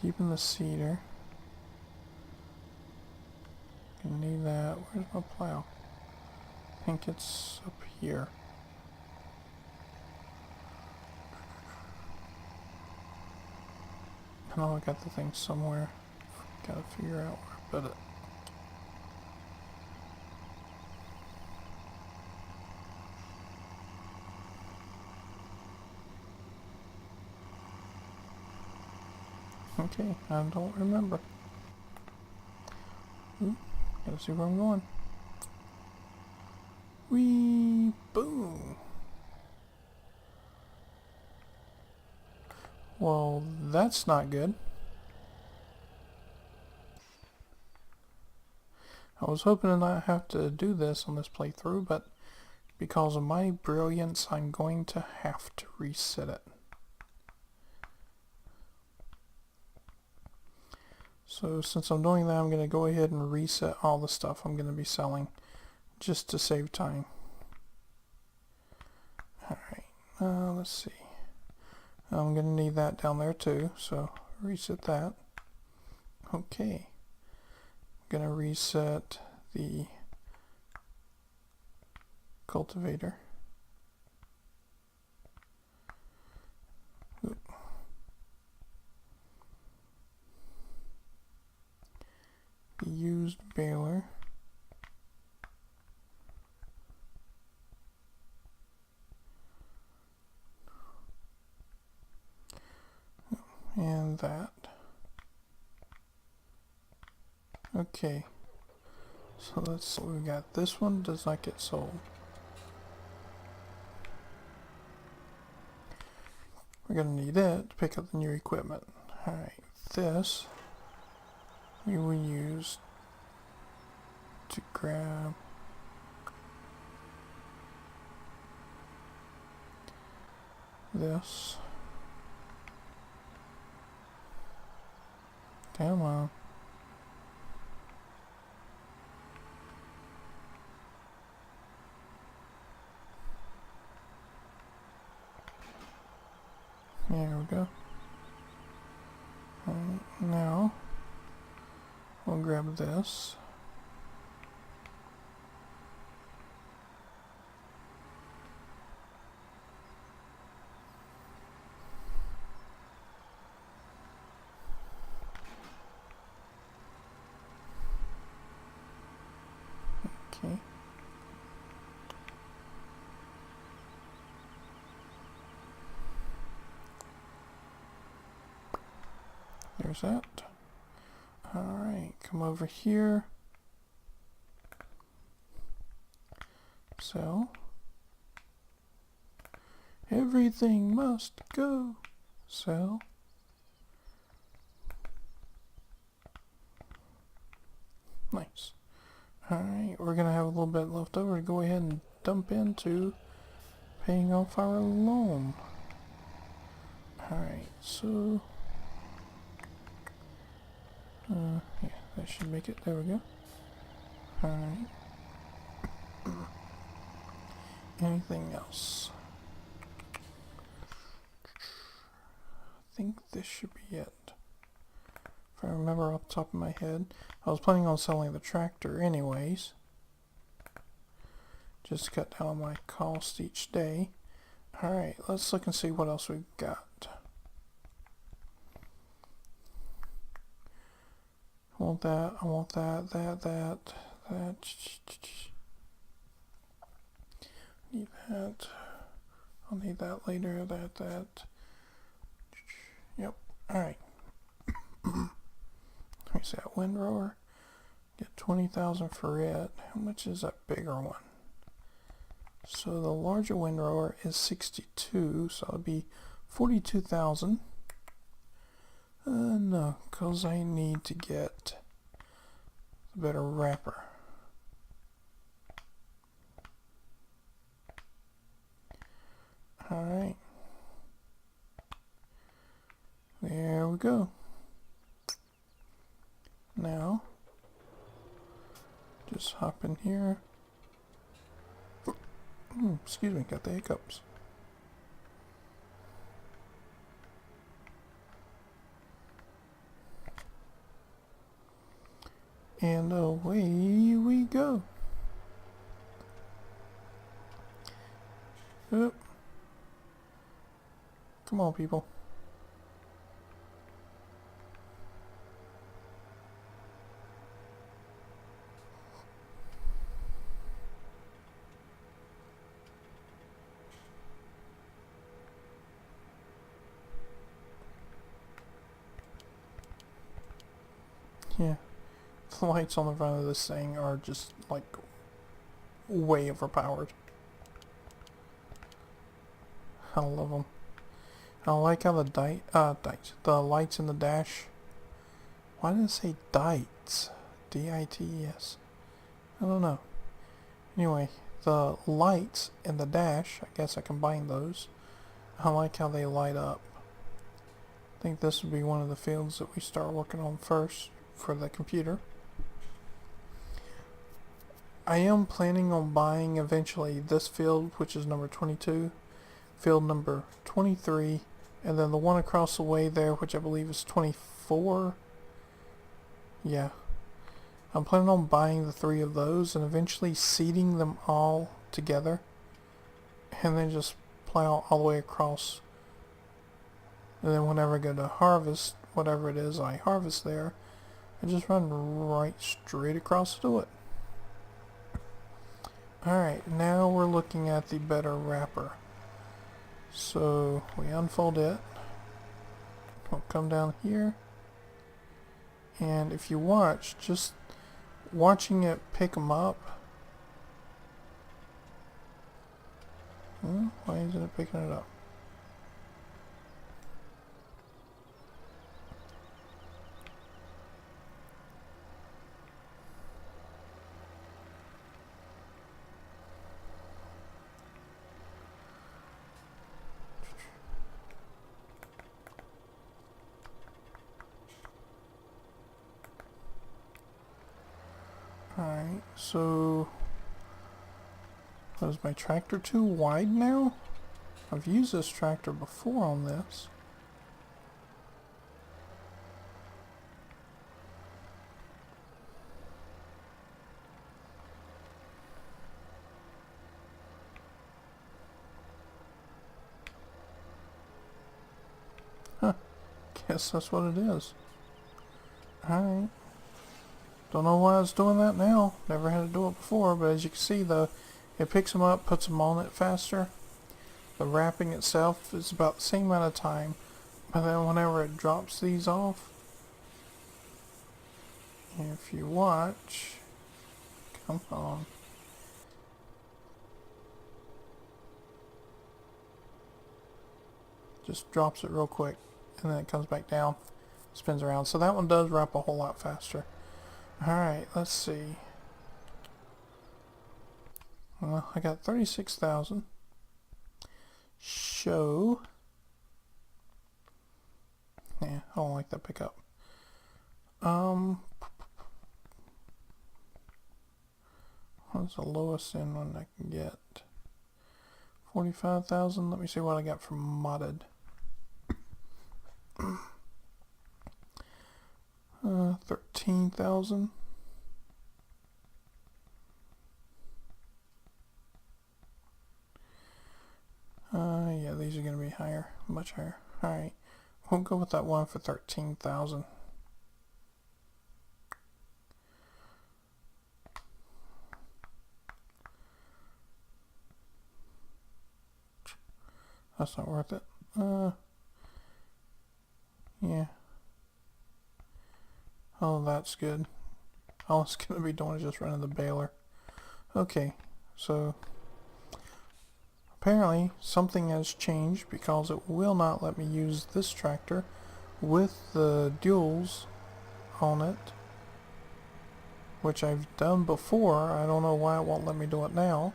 keeping the cedar. Gonna need that. Where's my plow? I think it's up here. I know I got the thing somewhere. Gotta figure out where I put it. Okay, I don't remember. Ooh, gotta see where I'm going. Whee! Boom! Well, that's not good. I was hoping to not have to do this on this playthrough, but because of my brilliance, I'm going to have to reset it. So since I'm doing that, I'm going to go ahead and reset all the stuff I'm going to be selling just to save time. Alright, let's see. I'm going to need that down there too, so reset that. Okay. I'm going to reset the cultivator. Oop. The used baler. And that. Okay. So let's, we got this one does not get sold. We're going to need it to pick up the new equipment. Alright, this we will use to grab this. Come on. There we go. Now we'll grab this. Okay. There's that. Alright, come over here. Sell. Everything must go. Sell. Nice. Alright, we're going to have a little bit left over to go ahead and dump into paying off our loan. Alright, so... yeah, that should make it. There we go. Alright. Anything else? I think this should be it. If I remember off the top of my head. I was planning on selling the tractor anyways. Just to cut down my cost each day. Alright, let's look and see what else we've got. I want that, I want that, that. Need that. I'll need that later, that. Yep, alright. Here's that windrower. Get 20,000 for it. How much is that bigger one? So the larger windrower is 62, so it'll be 42,000. No, because I need to get the better wrapper. Alright. There we go. Now, just hop in here. Excuse me, got the hiccups. And away we go. Oop. Come on, people. Yeah. The lights on the front of this thing are just like way overpowered. I love them. I like how the lights in the dash. Why did it say dites? D-I-T-E-S. I don't know. Anyway, the lights in the dash, I guess I combined those. I like how they light up. I think this would be one of the fields that we start working on first for the computer. I am planning on buying eventually this field, which is number 22, field number 23, and then the one across the way there, which I believe is 24. Yeah. I'm planning on buying the 3 of those and eventually seeding them all together and then just plow all the way across. And then whenever I go to harvest, whatever it is I harvest there, I just run right straight across to it. Alright, now we're looking at the better wrapper. So we unfold it. We'll come down here. And if you watch, just watching it pick them up. Why isn't it picking it up? Alright, so is my tractor too wide now? I've used this tractor before on this. Huh, guess that's what it is. Alright. Don't know why it's doing that now. Never had to do it before, but as you can see though, it picks them up, puts them on it faster. The wrapping itself is about the same amount of time, but then whenever it drops these off, if you watch, come on. Just drops it real quick, and then it comes back down, spins around. So that one does wrap a whole lot faster. Alright, let's see. Well, I got 36,000. Show. Yeah, I don't like that pickup. What's the lowest end one I can get? 45,000. Let me see what I got from modded. 13,000. Yeah, these are going to be higher, much higher. Alright, we'll go with that one for 13,000. That's not worth it. Yeah. Oh, that's good. All it's going to be doing is just running the baler. Okay, so apparently something has changed because it will not let me use this tractor with the duals on it, which I've done before. I don't know why it won't let me do it now.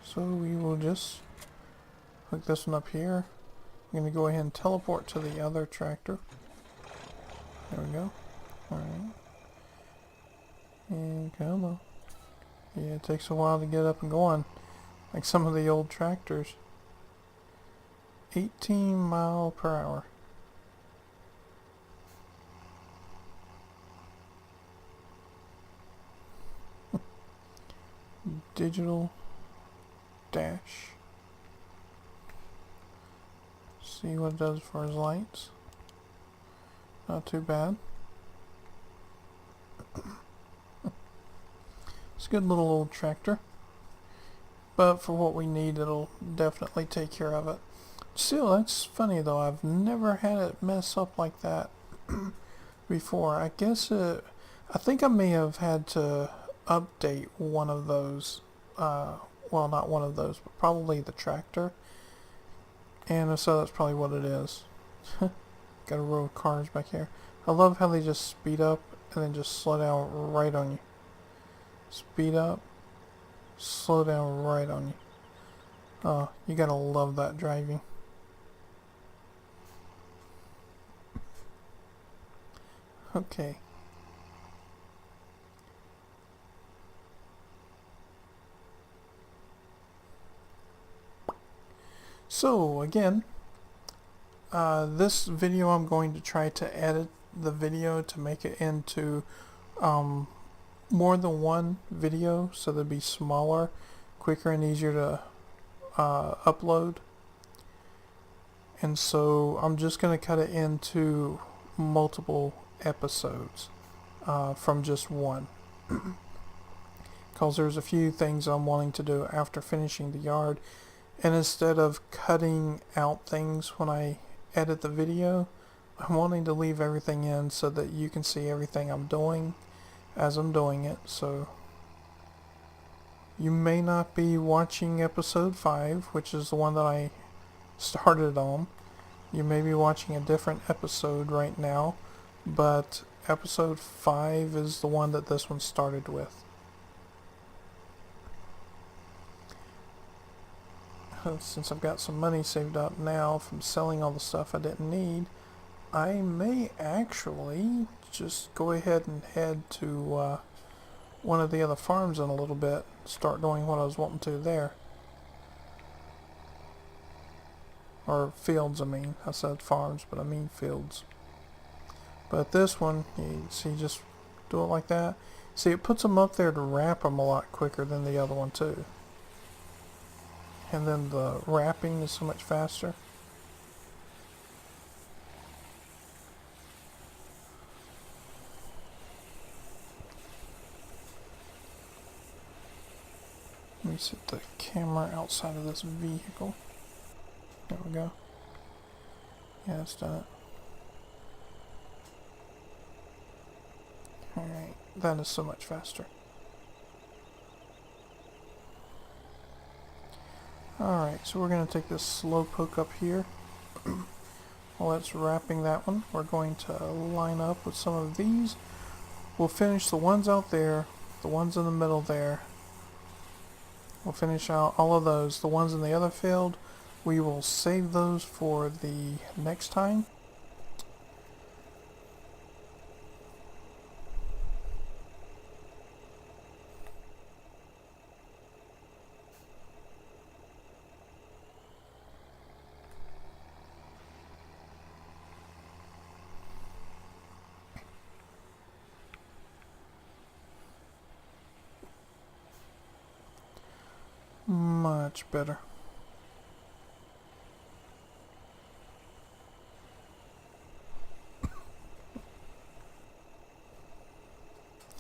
So we will just hook this one up here. I'm going to go ahead and teleport to the other tractor. There we go. Alright. And come on. Yeah, it takes a while to get up and going. Like some of the old tractors. 18 mile per hour. digital dash. See what it does for his lights. Not too bad. It's a good little old tractor. But for what we need, it'll definitely take care of it. Still, that's funny though. I've never had it mess up like that before. I guess I think I may have had to update one of those. Well, not one of those, but probably the tractor. And so that's probably what it is. Got a row of cars back here. I love how they just speed up and then just slow down right on you. Speed up, slow down right on you. Oh, you gotta love that driving. Okay. So again, this video I'm going to try to edit the video to make it into more than one video, so they'll be smaller, quicker, and easier to upload. And so I'm just going to cut it into multiple episodes from just one, because there's a few things I'm wanting to do after finishing the yard, and instead of cutting out things when I edit the video, I'm wanting to leave everything in so that you can see everything I'm doing as I'm doing it. So you may not be watching episode 5, which is the one that I started on. You may be watching a different episode right now, but episode 5 is the one that this one started with. Since I've got some money saved up now from selling all the stuff I didn't need, I may actually just go ahead and head to one of the other farms in a little bit, start doing what I was wanting to there. Or fields, I mean. I said farms, but I mean fields. But this one, you see, just do it like that. See, it puts them up there to wrap them a lot quicker than the other one too. And then the wrapping is so much faster. Let me set the camera outside of this vehicle. There we go. Yeah, it's done it. Alright, that is so much faster. Alright, so we're going to take this slow poke up here. While it's wrapping that one, we're going to line up with some of these. We'll finish the ones out there, the ones in the middle there. We'll finish out all of those. The ones in the other field, we will save those for the next time. Much better.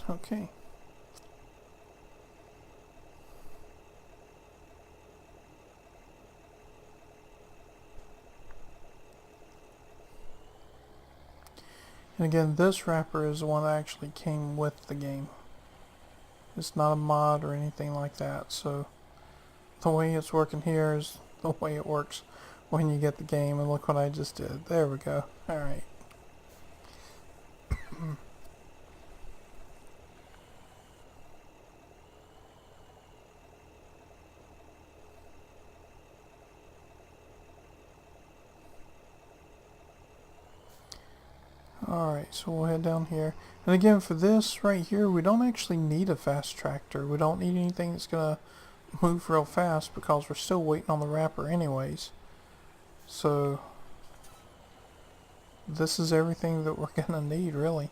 Okay. And again, this wrapper is the one that actually came with the game. It's not a mod or anything like that, so the way it's working here is the way it works when you get the game, and look what I just did. There we go. Alright. Alright, so we'll head down here. And again, for this right here, we don't actually need a fast tractor. We don't need anything that's going to move real fast because we're still waiting on the wrapper anyways. So this is everything that we're going to need, really.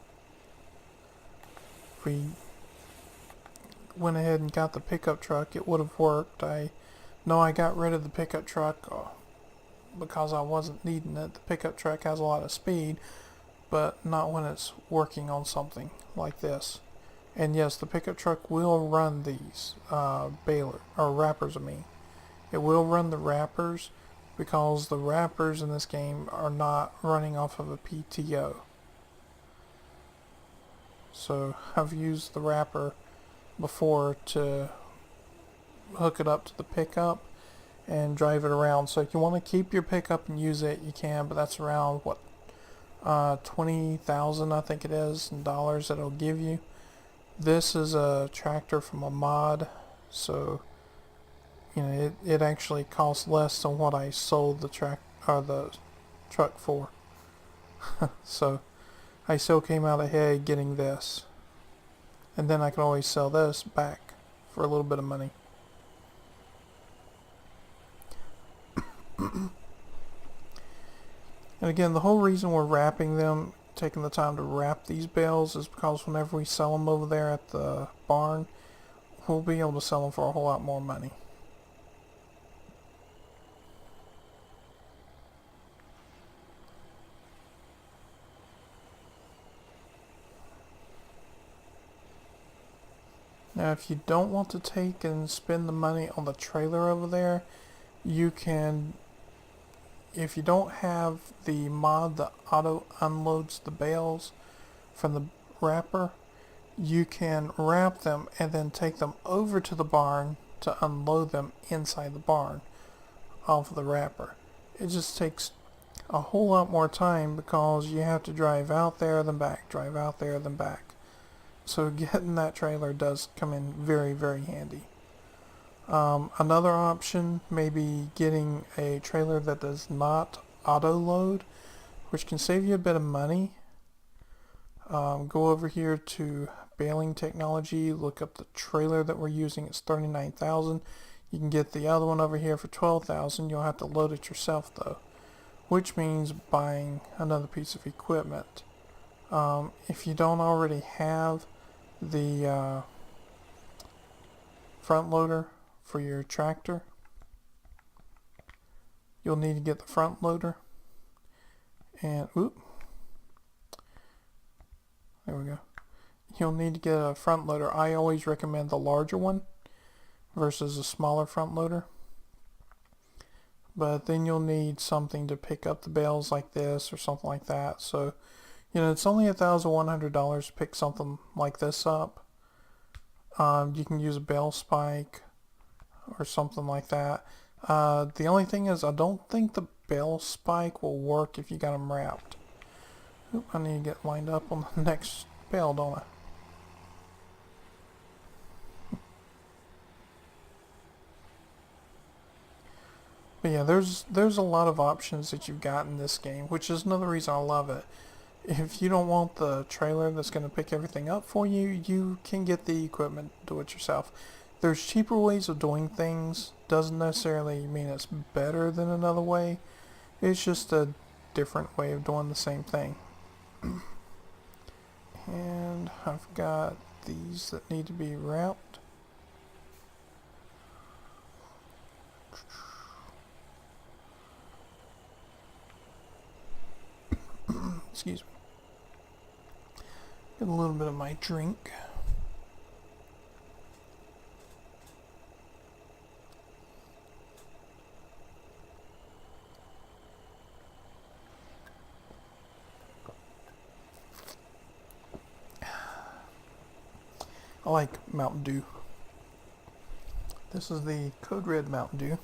went ahead and got the pickup truck, it would have worked. I know I got rid of the pickup truck because I wasn't needing it. The pickup truck has a lot of speed, but not when it's working on something like this. And yes, the pickup truck will run these baler or wrappers. It will run the wrappers because the wrappers in this game are not running off of a PTO. So I've used the wrapper before to hook it up to the pickup and drive it around. So if you want to keep your pickup and use it, you can, but that's around what 20,000 I think it is in dollars that it'll give you. This is a tractor from a mod, so you know it actually costs less than what I sold the truck for. So I still came out ahead getting this, and then I can always sell this back for a little bit of money. And again, the whole reason we're wrapping them, taking the time to wrap these bales, is because whenever we sell them over there at the barn, we'll be able to sell them for a whole lot more money. Now, if you don't want to take and spend the money on the trailer over there, you can, if you don't have the mod that auto unloads the bales from the wrapper, you can wrap them and then take them over to the barn to unload them inside the barn off of the wrapper. It just takes a whole lot more time because you have to drive out there then back, drive out there then back. So getting that trailer does come in very, very handy. Another option may be getting a trailer that does not auto load, which can save you a bit of money. Go over here to baling technology, look up the trailer that we're using. It's $39,000. You can get the other one over here for $12,000. You'll have to load it yourself though, which means buying another piece of equipment. If you don't already have the front loader for your tractor, you'll need to get the front loader, and there we go. You'll need to get a front loader. I always recommend the larger one versus a smaller front loader, but then you'll need something to pick up the bales like this or something like that. So you know, it's only $1,100 to pick something like this up. You can use a bale spike or something like that. The only thing is, I don't think the bale spike will work if you got them wrapped. Oop, I need to get lined up on the next bale, don't I? But yeah, there's a lot of options that you've got in this game, which is another reason I love it. If you don't want the trailer that's going to pick everything up for you, you can get the equipment, do it yourself. There's cheaper ways of doing things. Doesn't necessarily mean it's better than another way. It's just a different way of doing the same thing. And I've got these that need to be wrapped. Excuse me. Get a little bit of my drink. I like Mountain Dew. This is the Code Red Mountain Dew.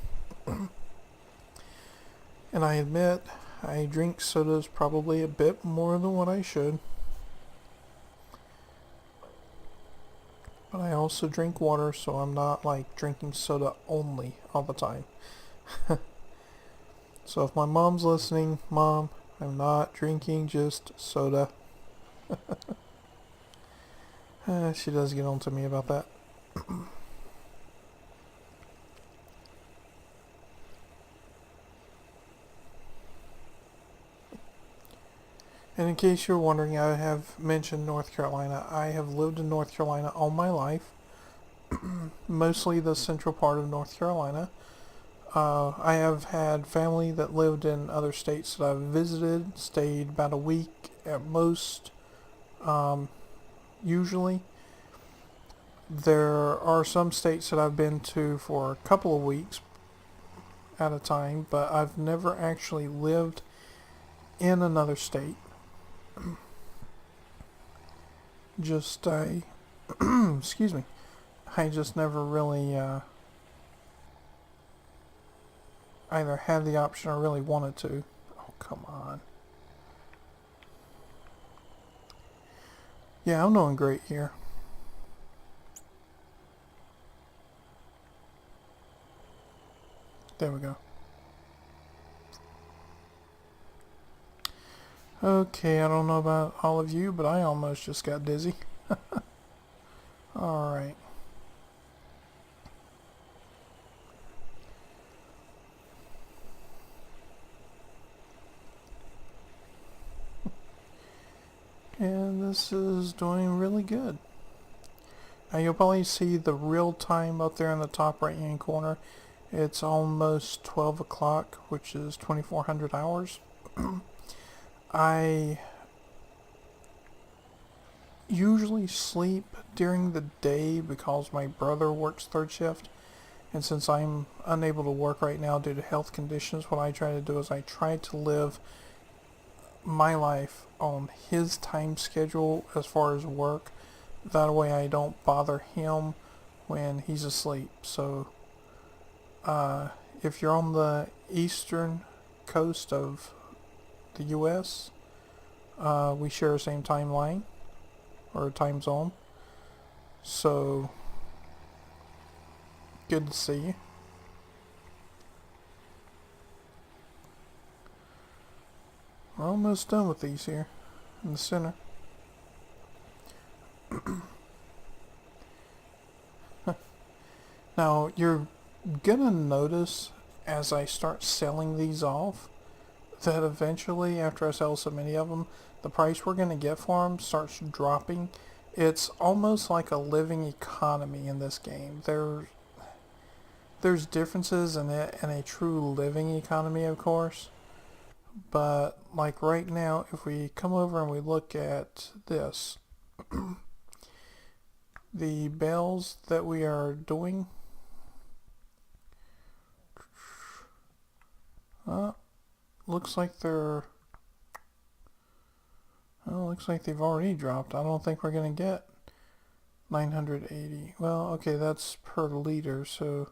And I admit, I drink sodas probably a bit more than what I should. But I also drink water, so I'm not like drinking soda only all the time. So if my mom's listening, Mom, I'm not drinking just soda. She does get on to me about that. And in case you're wondering, I have mentioned North Carolina. I have lived in North Carolina all my life. mostly the central part of North Carolina. I have had family that lived in other states that I've visited, stayed about a week at most, usually. There are some states that I've been to for a couple of weeks at a time, but I've never actually lived in another state. Just excuse me. I just never really either had the option or really wanted to. Oh, come on. Yeah, I'm doing great here. There we go. Okay, I don't know about all of you, but I almost just got dizzy. Alright. And this is doing really good. Now you'll probably see the real time up there in the top right hand corner. It's almost 12 o'clock, which is 2400 hours. I usually sleep during the day because my brother works third shift. And since I'm unable to work right now due to health conditions, what I try to do is I try to live my life on his time schedule as far as work. That way I don't bother him when he's asleep. So if you're on the eastern coast of the U.S., we share the same timeline or time zone. So good to see you. We're almost done with these here in the center. Now you're gonna notice as I start selling these off that eventually, after I sell so many of them, the price we're gonna get for them starts dropping. It's almost like a living economy in this game. There's differences in it and a true living economy, of course. But like right now, if we come over and we look at this, the bales that we are doing, looks like looks like they've already dropped. I don't think we're gonna get 980. Well, okay, that's per liter, so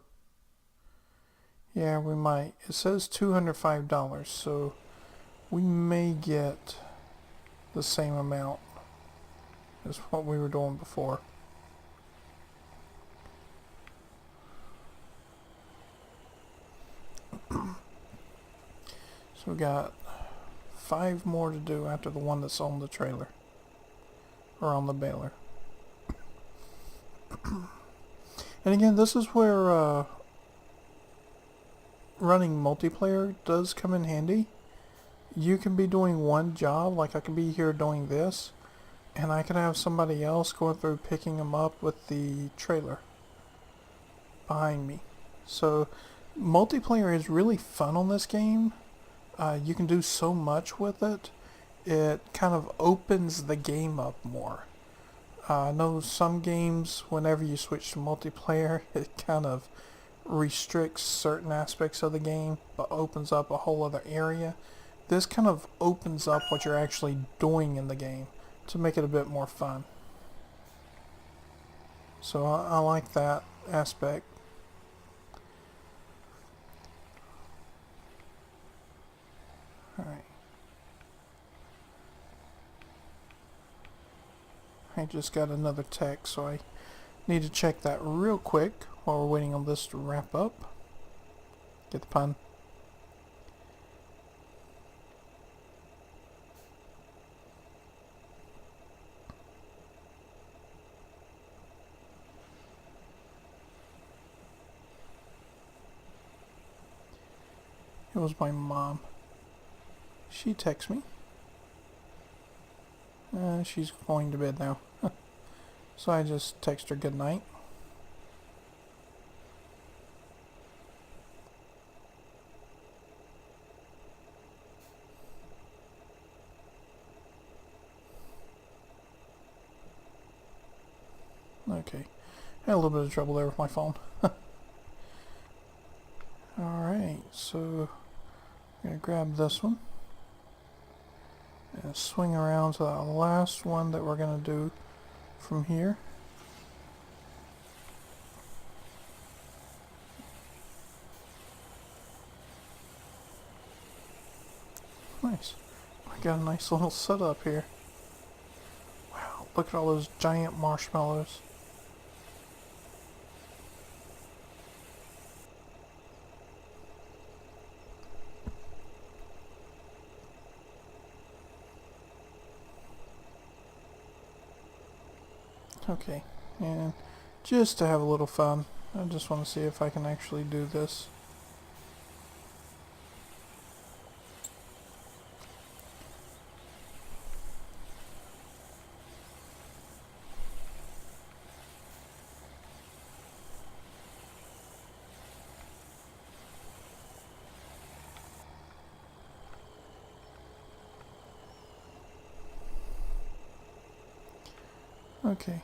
yeah, we might. It says $205, so we may get the same amount as what we were doing before. So we got 5 more to do after the one that's on the trailer or on the baler. And again, this is where running multiplayer does come in handy. You can be doing one job, like I could be here doing this, and I could have somebody else going through picking them up with the trailer behind me. So multiplayer is really fun on this game. You can do so much with it. It kind of opens the game up more. I know some games, whenever you switch to multiplayer, it kind of restricts certain aspects of the game, but opens up a whole other area. This kind of opens up what you're actually doing in the game to make it a bit more fun. So I like that aspect. Alright. I just got another text, so I need to check that real quick while we're waiting on this to wrap up. Get the pun? It was my mom. She texts me. She's going to bed now. So I just text her good night. Okay. Had a little bit of trouble there with my phone. Alright, so I'm going to grab this one and swing around to that last one that we're going to do from here. Nice. I got a nice little setup here. Wow, look at all those giant marshmallows. Okay, and just to have a little fun, I just want to see if I can actually do this. Okay,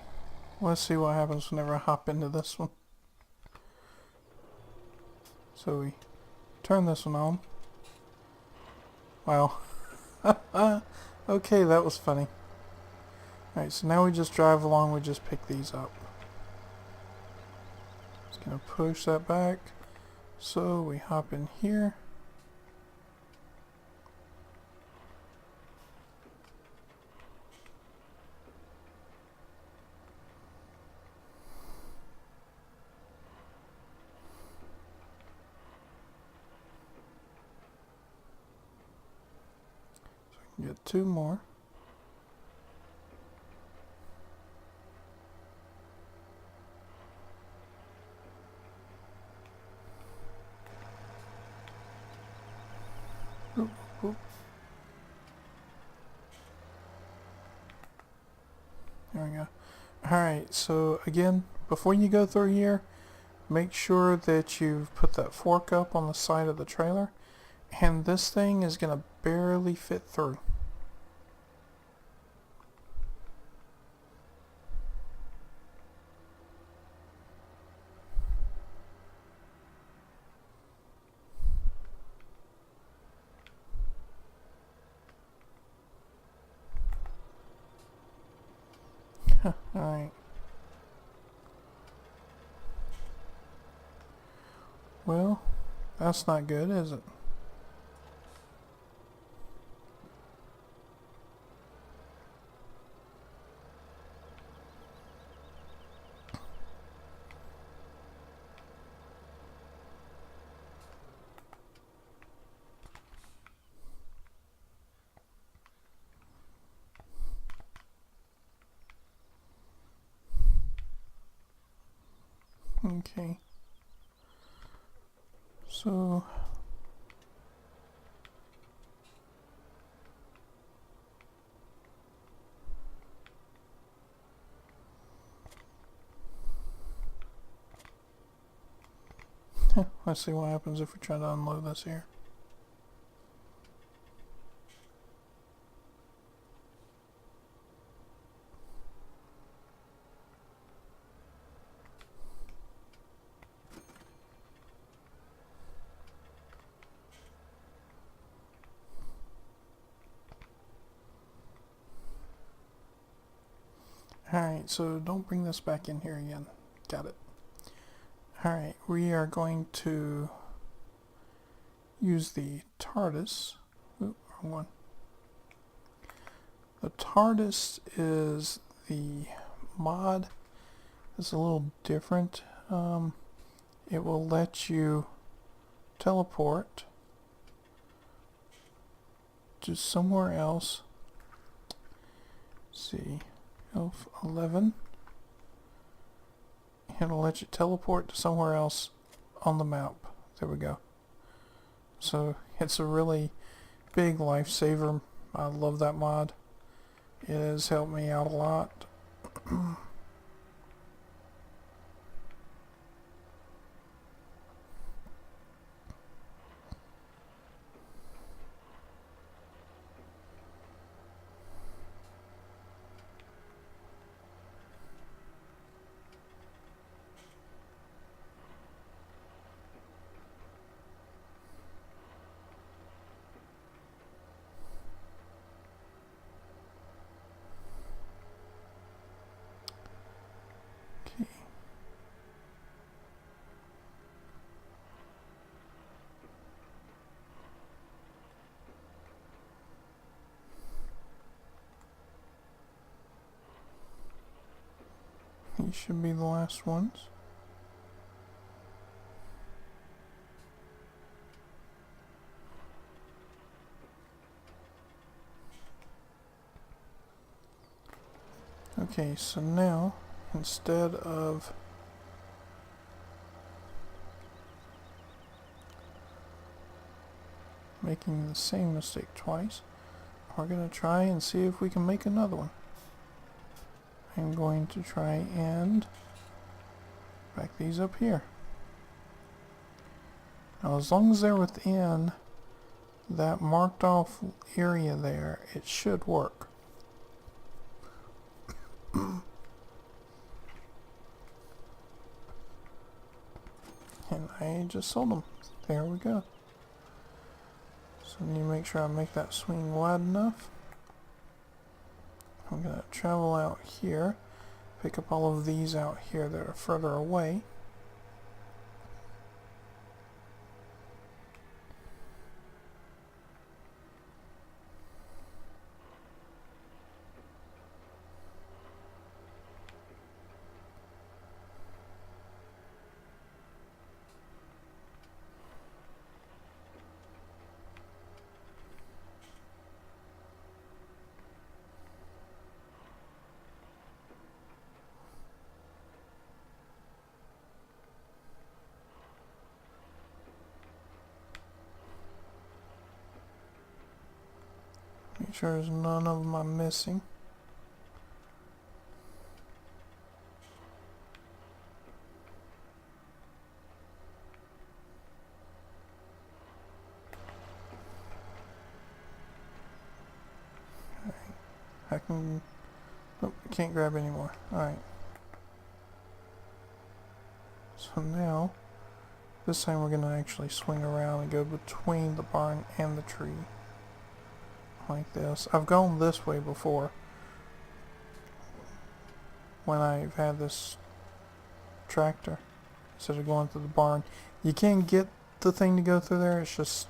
let's see what happens whenever I hop into this one. So we turn this one on. Wow. Okay, that was funny. Alright, so now we just drive along, we just pick these up. Just gonna push that back. So we hop in here. Get two more. Oop, oop. There we go. Alright, so again, before you go through here, make sure that you've put that fork up on the side of the trailer, and this thing is going to barely fit through. Alright. Well, that's not good, is it? Okay. So let's see what happens if we try to unload this here. Alright, so don't bring this back in here again. Got it. Alright, we are going to use the TARDIS. Oop, wrong one. The TARDIS is the mod. It's a little different. It will let you teleport to somewhere else. Let's see, Elf 11. It'll let you teleport to somewhere else on the map. There we go. So it's a really big lifesaver. I love that mod. It has helped me out a lot. These should be the last ones. Okay, so now, instead of making the same mistake twice, we're going to try and see if we can make another one. I'm going to try and back these up here. Now, as long as they're within that marked off area there, it should work. And I just sold them. There we go. So I need to make sure I make that swing wide enough. I'm going to travel out here, pick up all of these out here that are further away. Make sure there's none of them I'm missing. I can... Nope, I can't grab anymore. Alright. So now, this time we're going to actually swing around and go between the barn and the tree. Like this. I've gone this way before. When I've had this tractor. Instead of going through the barn. You can get the thing to go through there, it's just...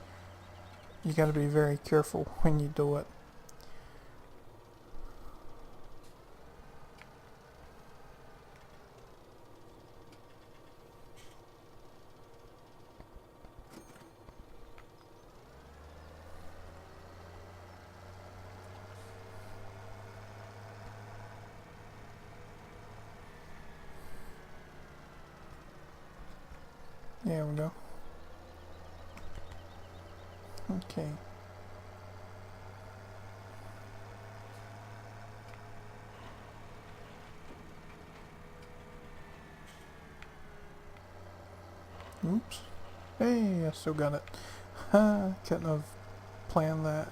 You gotta be very careful when you do it. There we go. Okay. Oops. Hey, I still got it. Couldn't have planned that.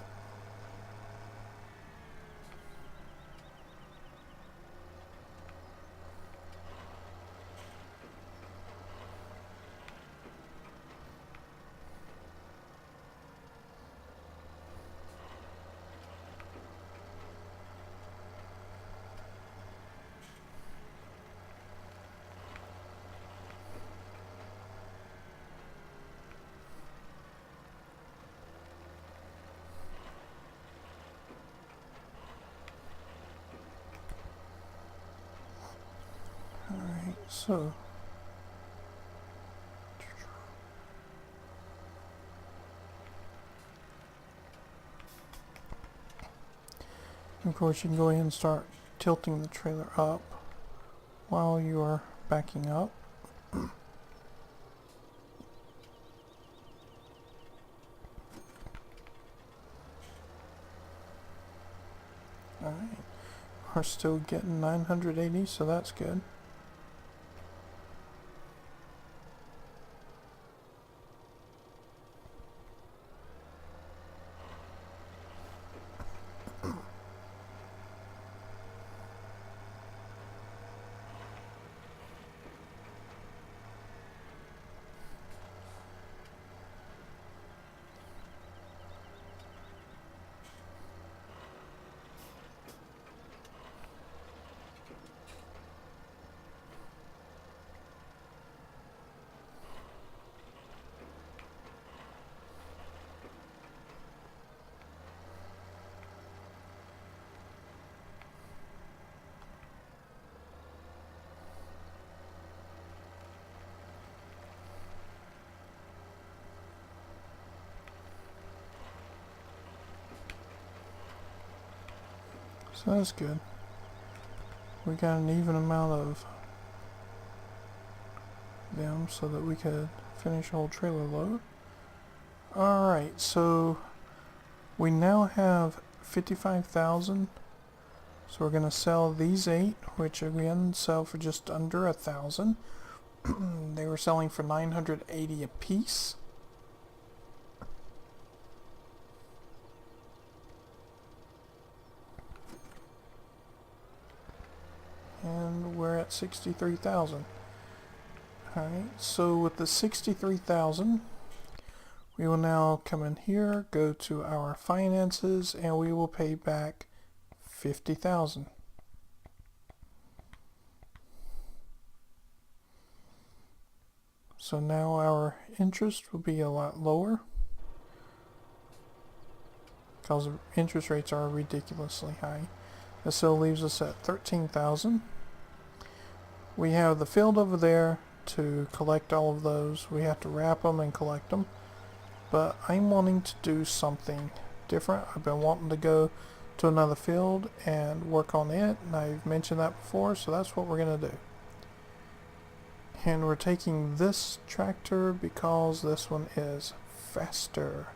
Alright, so of course you can go ahead and start tilting the trailer up while you are backing up. Alright, we're still getting 980, so that's good. So that's good. We got an even amount of them so that we could finish a whole trailer load. Alright, so we now have 55,000. So we're going to sell these 8, which again sell for just under 1,000. They were selling for 980 a piece. And we're at 63,000. Alright, so with the 63,000, we will now come in here, go to our finances, and we will pay back 50,000. So now our interest will be a lot lower because interest rates are ridiculously high. This still leaves us at 13,000. We have the field over there to collect all of those. We have to wrap them and collect them. But I'm wanting to do something different. I've been wanting to go to another field and work on it, and I've mentioned that before, so that's what we're going to do. And we're taking this tractor because this one is faster.